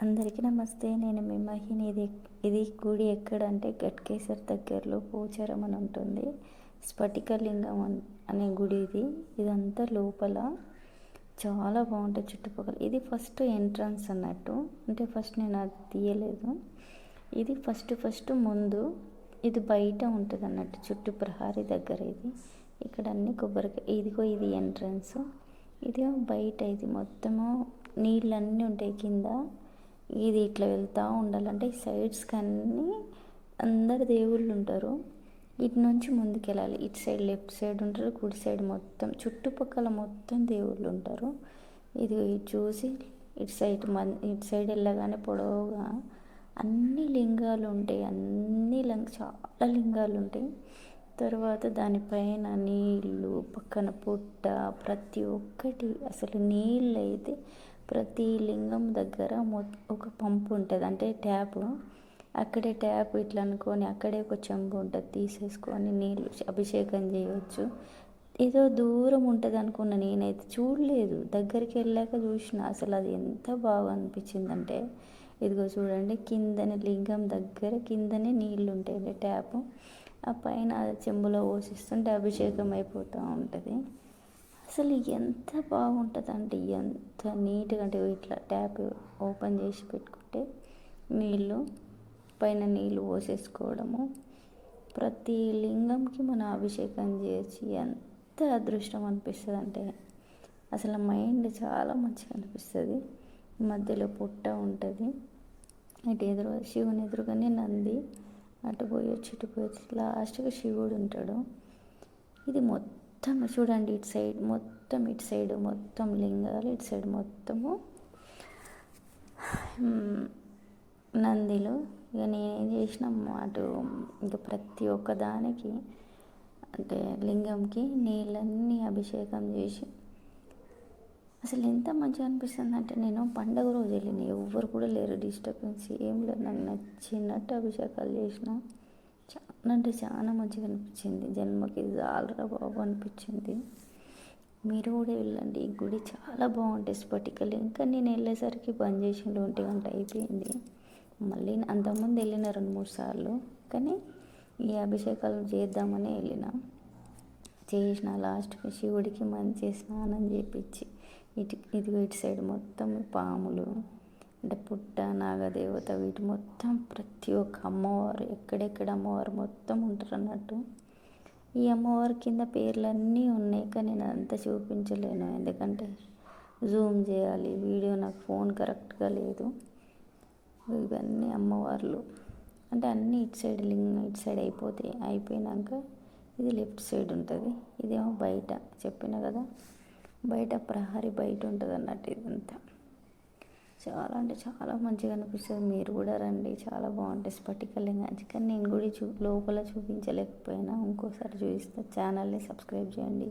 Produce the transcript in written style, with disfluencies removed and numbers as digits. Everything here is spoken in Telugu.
అందరికీ నమస్తే. నేను మీ మహిని. ఇది గుడి ఎక్కడంటే గట్కేసర్ దగ్గరలో పోచారం అని ఉంటుంది. స్ఫటికలింగం అనే గుడి ఇది. ఇదంతా లోపల చాలా బాగుంటుంది చుట్టుపక్కల. ఇది ఫస్ట్ ఎంట్రన్స్ అన్నట్టు, అంటే ఫస్ట్ నేను అది తీయలేదు. ఇది ఫస్ట్ ముందు ఇది బయట ఉంటుంది అన్నట్టు, చుట్టూ ప్రహారీ దగ్గర. ఇక్కడ అన్ని కొబ్బరికాయ. ఇదిగో ఇది ఎంట్రన్స్, ఇది బయట. ఇది మొత్తము నీళ్ళన్నీ ఉంటాయి కింద. ఇది ఇట్లా వెళ్తూ ఉండాలంటే ఈ సైడ్స్కి అన్నీ అందరు దేవుళ్ళు ఉంటారు. ఇటు నుంచి ముందుకు వెళ్ళాలి. ఇటు సైడ్ లెఫ్ట్ సైడ్ ఉంటారు, కుడి సైడ్ మొత్తం చుట్టుపక్కల మొత్తం దేవుళ్ళు ఉంటారు. ఇది చూసి ఇటు సైడ్ వెళ్ళగానే పొడవుగా అన్ని లింగాలు ఉంటాయి. చాలా లింగాలు ఉంటాయి. తర్వాత దానిపైన నీళ్ళు, పక్కన పుట్ట, ప్రతి ఒక్కటి. అసలు నీళ్ళు అయితే ప్రతి లింగం దగ్గర ఒక పంపు ఉంటుంది, అంటే ట్యాప్. అక్కడే ట్యాప్ ఇట్లా అనుకొని అక్కడే ఒక చెంబు ఉంటుంది, తీసేసుకొని నీళ్ళు అభిషేకం చేయవచ్చు. ఏదో దూరం ఉంటుంది అనుకున్న, నేనైతే చూడలేదు. దగ్గరికి వెళ్ళాక చూసిన. అసలు అది ఎంత బాగా అనిపించిందంటే, ఇదిగో చూడండి, కిందనే లింగం దగ్గర కిందనే నీళ్ళు ఉంటాయండి, ట్యాప్. ఆ పైన చెంబులో పోసిస్తుంటే అభిషేకం అయిపోతూ ఉంటుంది. అసలు ఎంత బాగుంటుందంటే, ఎంత నీట్గా. అంటే ఇట్లా ట్యాప్ ఓపెన్ చేసి పెట్టుకుంటే నీళ్ళు పైన నీళ్ళు పోసేసుకోవడము. ప్రతి లింగంకి మనం అభిషేకం చేసి ఎంత అదృష్టం అనిపిస్తుంది అంటే, అసలు మైండ్ చాలా మంచిగా అనిపిస్తుంది. మధ్యలో పుట్ట ఉంటుంది. ఇటు శివుని ఎదురుగానే నంది. అటు పోయొచ్చు, ఇటు పోయొచ్చు. లాస్ట్గా శివుడు ఉంటాడు. ఇది మొత్తం చూడండి, ఇటు సైడ్ మొత్తం లింగాలు, ఇటు సైడ్ మొత్తము నందిలు. ఇక నేనేం చేసిన అటు ఇంకా ప్రతి ఒక్క దానికి, అంటే లింగంకి నీళ్ళన్నీ అభిషేకం చేసి, అసలు ఎంత మంచిగా అనిపిస్తుంది అంటే, నేను పండగ రోజు వెళ్ళిన, ఎవ్వరు కూడా లేరు, డిస్టర్బెన్స్ ఏం లేదు. నాకు నచ్చినట్టు అభిషేకాలు చేసిన. చాలా అంటే చాలా మంచిగా అనిపించింది. జన్మకి ఇది చాలరా బాబు అనిపించింది. మీరు కూడా వెళ్ళండి, ఈ గుడి చాలా బాగుంటుంది. స్ఫటికలు ఇంకా నేను వెళ్ళేసరికి బంద్ చేసిండు, 1 గంట అయిపోయింది. మళ్ళీ అంతకుముందు వెళ్ళిన 2-3 సార్లు, కానీ ఈ అభిషేకాలు చేద్దామని చేసిన. లాస్ట్కి శివుడికి మంచి స్నానం చేపించి, ఇటు సైడ్ మొత్తం పాములు, అంటే పుట్ట, నాగదేవత, వీటి మొత్తం ప్రతి ఒక్క అమ్మవారు, ఎక్కడెక్కడ అమ్మవారు మొత్తం ఉంటారు అన్నట్టు. ఈ అమ్మవారి కింద పేర్లన్నీ ఉన్నాయి, కానీ నేను అంతా చూపించలేను, ఎందుకంటే జూమ్ చేయాలి వీడియో. నాకు ఫోన్ కరెక్ట్గా లేదు. ఇవన్నీ అమ్మవార్లు, అంటే అన్నీ ఇటు సైడ్ ఇటు సైడ్ అయిపోయినాక ఇది లెఫ్ట్ సైడ్ ఉంటుంది. ఇదేమో బయట, చెప్పిన కదా, బయట ప్రహరీ బయట ఉంటుంది అన్నట్టు. ఇదంతా చాలా అంటే చాలా మంచిగా అనిపిస్తుంది. మీరు కూడా రండి, చాలా బాగుంటుంది స్ఫటికలింగం. కానీ నేను గుడి లోపల చూపించలేకపోయినా, ఇంకోసారి చూపిస్తా. ఛానల్ని సబ్స్క్రైబ్ చేయండి.